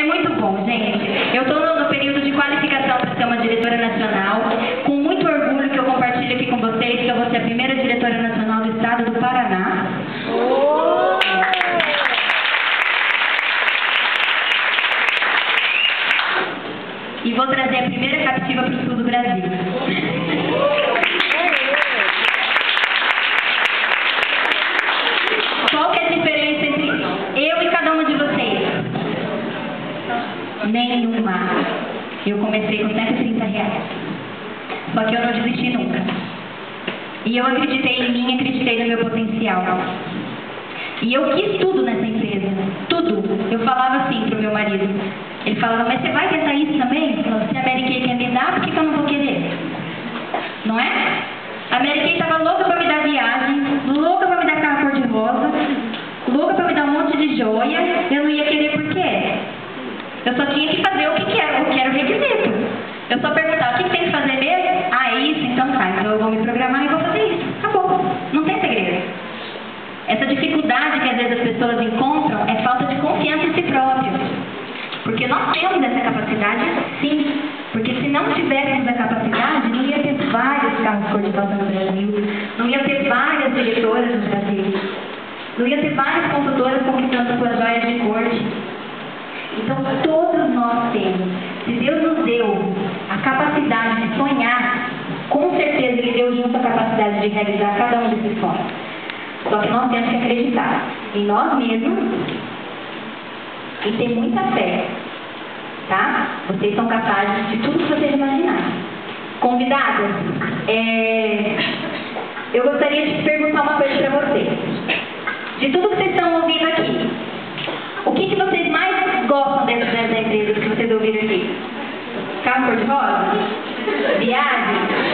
muito bom, gente. Eu estou no período de qualificação para ser uma diretora nacional. Com muito orgulho que eu compartilho aqui com vocês que eu vou ser a primeira diretora nacional do estado do Paraná. E vou trazer a primeira captiva para o sul do Brasil. Qual que é a diferença entre eu e cada uma de vocês? Nenhuma. Eu comecei com R$130. Só que eu não desisti nunca. E eu acreditei em mim, acreditei no meu potencial. E eu quis tudo nessa empresa. Tudo. Eu falava assim pro meu marido. Ele falava, mas você vai tentar isso também? Se a Mary Kay quer me dar, por que eu não vou querer? Não é? A Mary Kay estava louca para me dar viagem, louca para me dar carro cor-de-rosa, louca para me dar um monte de joia. Eu não ia querer por quê? Eu só tinha que fazer o que era o requisito. Eu só perguntava, o que tem que fazer mesmo? Ah, é isso? Então tá. Então eu vou me programar e vou fazer isso. Acabou. Não tem segredo. Essa dificuldade que às vezes as pessoas encontram é falta de confiança em si próprias. Porque nós temos essa capacidade, sim. Porque se não tivéssemos a capacidade, não ia ter vários carros cor-de-rosa no Brasil, não ia ter várias diretoras no Brasil, não ia ter várias consultoras conquistando suas joias de corte. Então, todos nós temos. Se Deus nos deu a capacidade de sonhar, com certeza Ele deu junto a capacidade de realizar cada um desses sonhos. Só que nós temos que acreditar em nós mesmos e ter muita fé, tá? Vocês são capazes de tudo que vocês imaginarem. Convidadas, eu gostaria de perguntar uma coisa para vocês. De tudo que vocês estão ouvindo aqui, o que vocês mais gostam dessas empresas que vocês ouviram aqui? Carro cor-de-rosa? Viagem?